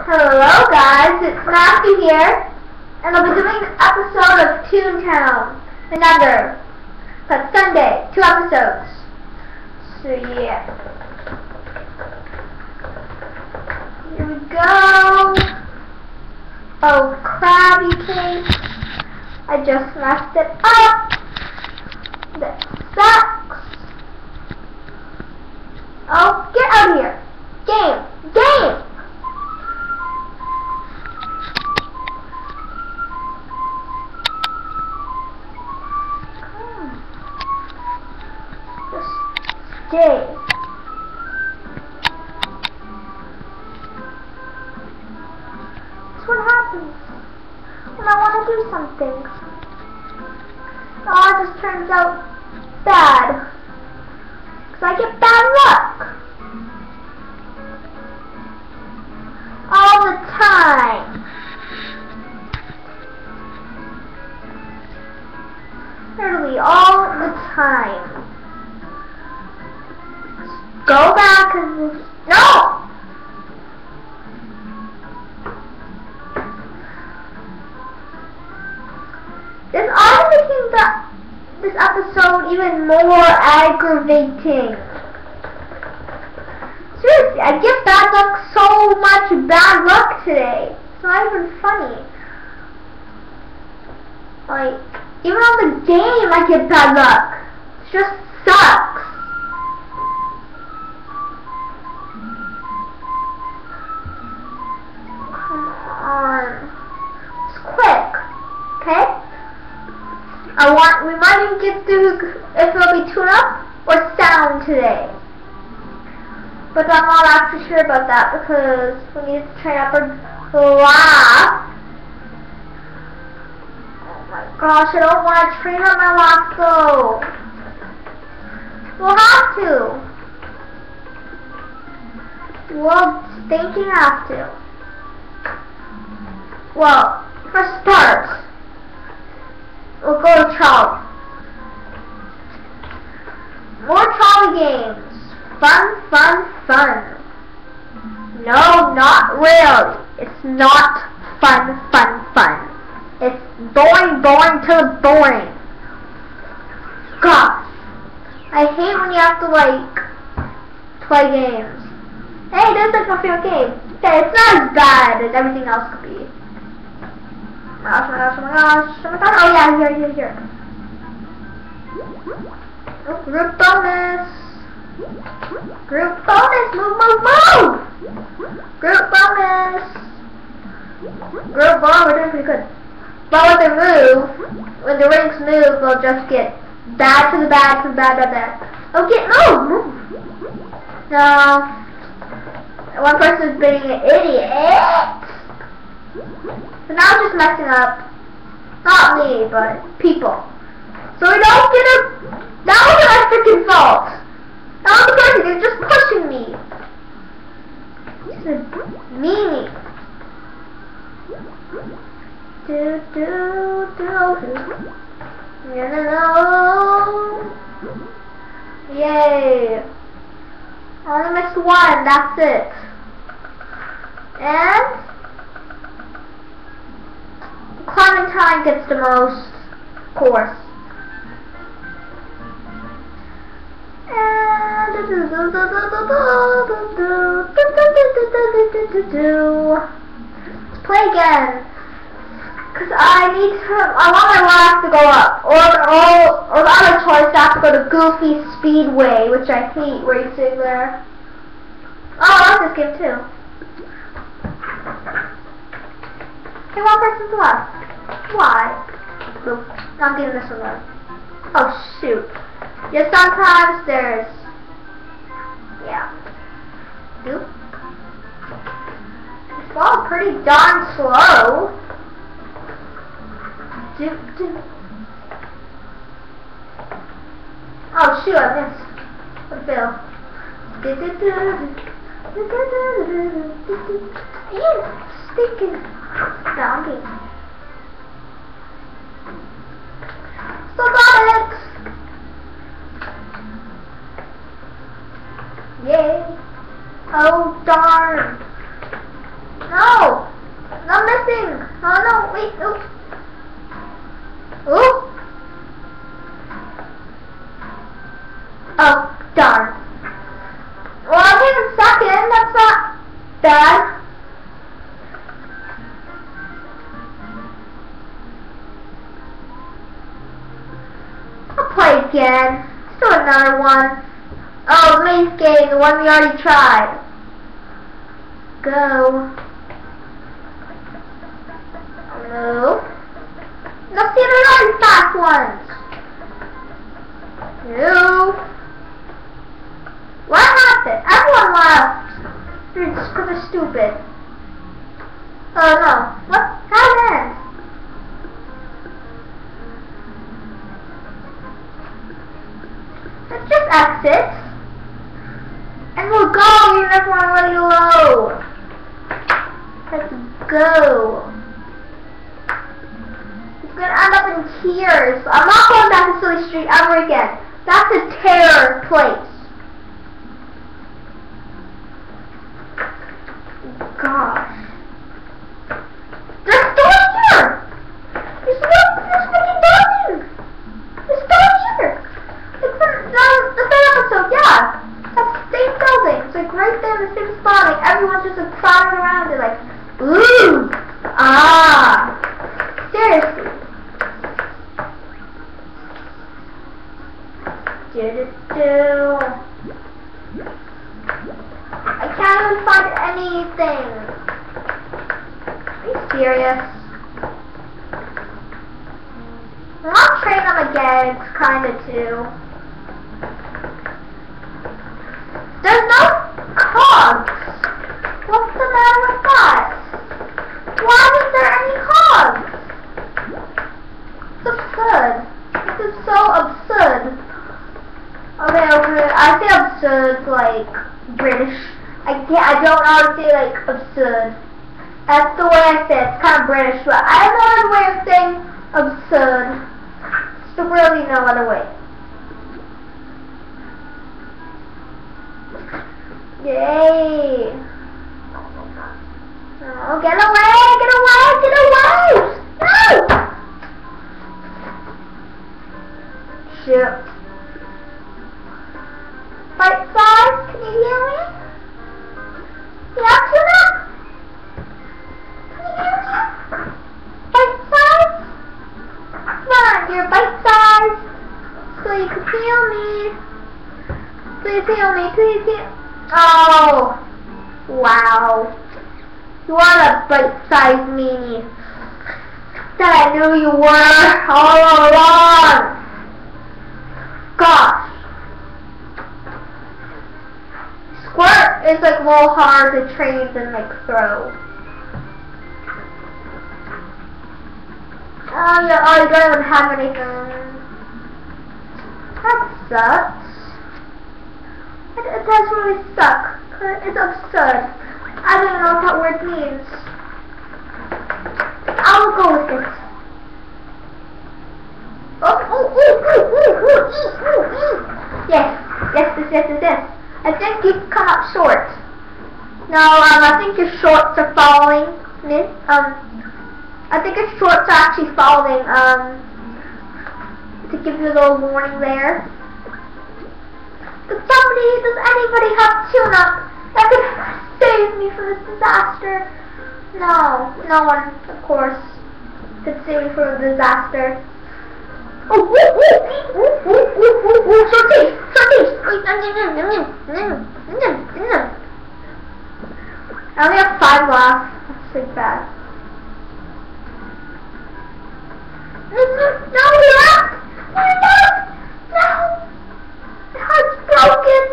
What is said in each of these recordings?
Hello guys, it's Matthew here, and I'll be doing an episode of Toontown. Another. But Sunday, 2 episodes. So yeah. Here we go. Oh crabby cake. I just messed it up. That sucks. Oh, get out of here. Game! Stay. That's what happens when I want to do something. It all just turns out bad. Because I get bad luck. All the time. Literally all the time. Go back and no! This I'm making this episode even more aggravating. Seriously, I get bad luck, so much bad luck today. It's not even funny. Like, even on the game I get bad luck. It just sucks. It's quick, okay? We might even get through if it'll be tune up or sound today. But I'm not actually sure about that because we need to train up our laugh. Oh my gosh, I don't want to train up my laugh though. We'll have to. We'll thinking have to. Well, for start, we'll go to Charlie. More Charlie games. Fun. No, not really. It's not fun. It's boring to the boring. Gosh. I hate when you have to, like, play games. Hey, this is my favorite game. Okay, it's not as bad as everything else could be. Oh my gosh. Oh yeah, here. Oh, group bonus. Move. Group bonus. We're doing pretty good. But when the rings move, we'll just get bad. Oh, move. No. One person's being an idiot. So now I'm just messing up. Not me, but people. So we don't get a... That wasn't my freaking fault. That was the person. They're just pushing me. This is meanie. No. Yay. I only missed one. That's it. And... Clementine gets the most, of course. And let's play again. Cause I want my laugh to go up. Or the other choice, I have to go to Goofy Speedway, which I hate racing there. Oh, I like this game too. Okay, one person's left. Why? Nope. Not getting this one left. Oh shoot. Yeah, sometimes there's... Yeah. Nope. It's all pretty darn slow. Oh shoot, I missed. What a fail. Stinking donkey. Still got it! Yay! Oh darn! No! Ooh. Ooh. Oh, darn. Well, I came in second. That's not bad. I'll play again. Let's do another one. Oh, the main game, the one we already tried. Go. No. No, see, there are fast ones. No. What happened? Everyone left. It's because they're stupid. Oh no. What happened? Let's just exit. And we'll go. Even if we're already low. Let's go. It's gonna end up in tears. I'm not going back to Silly Street ever again. That's a terror place. Gosh. They're still here! There's fucking building! They're still here! It's the third episode, yeah. That's the same building. It's like right there in the same spot. Like everyone's just like crowding around it like, ooh! Ah! Seriously. I can't even find anything. Are you serious? I'll train on the gags, kinda too. There's no cogs. What's the matter with that? Why isn't there any cogs? It's absurd. This is so absurd. Okay, I say absurd like British. I don't know how to say like absurd. That's the way I say it. It's kind of British, but I have no other way of saying absurd. There's really no other way. Yay! Oh, get away! Get away! Get away! No! Shit. Bite size, can you hear me? Yeah, tune up. Can you hear me? Bite size? Come on, you're bite size. So you can feel me. Please heal me, please heal. Oh, wow. You are a bite size meanie. That I knew you were all along. Gosh. Squirt is like a little hard to train than like throw. Oh, yeah, oh, you don't even have anything. That sucks. It does really suck. It's absurd. I don't know what that word means. I'll go with it. Oh, yes, yes. I think you've come up short. No, I think your shorts are following me. I think your shorts are actually following, to give you a little warning there. Does anybody have tune-up that could save me from this disaster? No, no one, of course, could save me from the disaster. Oh, shorties! I only have 5 left. That's pretty bad. No, we're left! No! My heart's broken.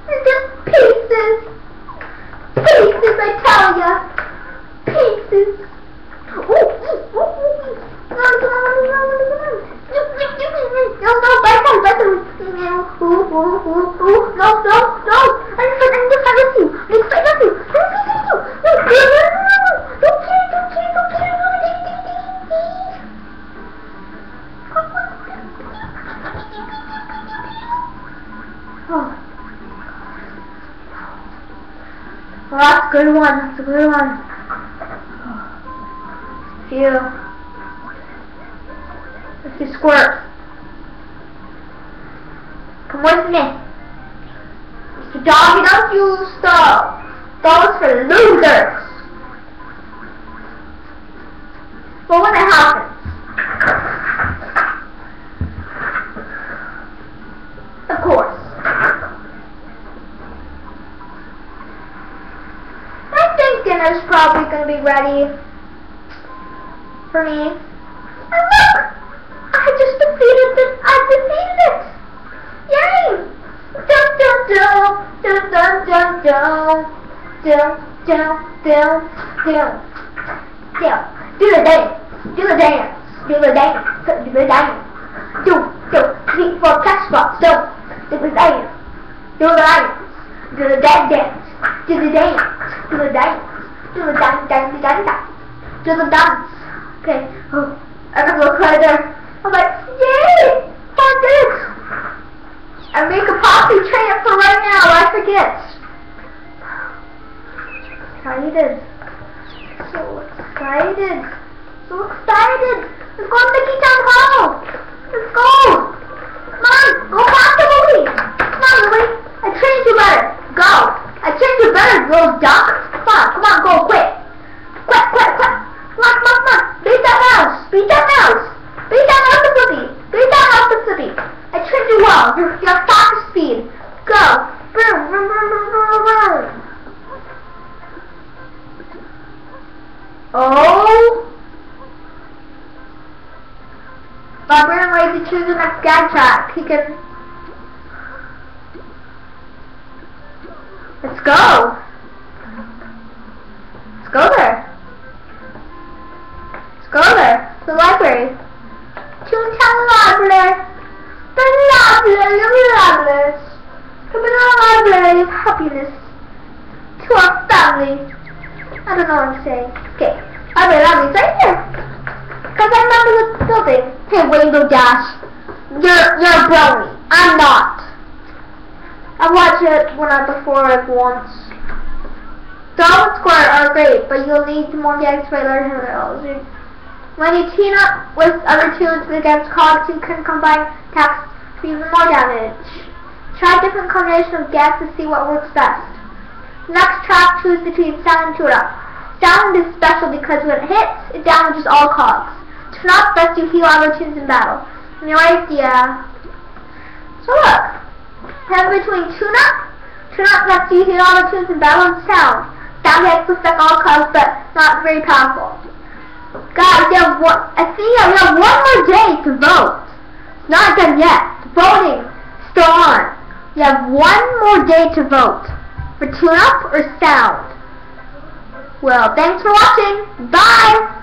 It's just pieces. Pieces, I tell ya. Pieces. No, back on. No. I need to fight with you. Well, that's a good one. Phew. If you squirt. Come with me. Mr. Doggy, don't use stuff. Those for losers. But when it happens, of course, I think dinner's probably going to be ready for me. And look! I just defeated it! I defeated it! Yay! Dun dun dun! Dun dun dun dun! Dun dun dun dun! Do the dance! Do the dance! Do the dance! Do the dance! Do 3, 4 cash box! Do the dance! Do the dance! Do the dance! Do the dance! Do the dance! Do the dance! Dance! Dance! Dance! Do the dance! Okay. Oh, I gotta look right there. I'm like, yay! I did it! I make a posse train for right now. I forget. Excited. So excited. So excited. Let's go to Mickey Town Hall. Let's go. Come on. Go faster, Louie. Come on, Louie. I trained you better. Go. I trained you better, little duck. Come on. Come on. Go quick. Quick, quick, quick. Come on, come on, come on. Beat that mouse. Beat that mouse. Beat that mouse to Flippy. Beat that mouse to Flippy. I trained you well. You're faster speed. Go. Boom, boom, boom, boom, boom, boom. Oh. If I'm ready to choose the next gag track, he can. Let's go. Let's go there. Let's go there. The library. Toontown library. The library of lovers. Come in our library of happiness. To our family. I don't know what I'm saying. Okay. Library right here. Because I remember the building. Hey, Rainbow Dash. You're a brony. I'm not. I watched it before like once. Dog and Squirt are great, but you'll need more gags for later. When you team up with other toons against cogs, you can combine attacks for even more damage. Try different combinations of gags to see what works best. Next track, choose between Sound and Tune Up. Sound is special because when it hits, it damages all cogs. Tune Up lets you heal other toons in battle. No idea. So look, have between Tune Up lets you heal other toons in battle, and Sound. Sound hits affect all cogs, but not very powerful. Guys, I think we have one more day to vote. It's not done yet. Voting still on. You have one more day to vote for Tune Up or Sound. Well, thanks for watching. Bye!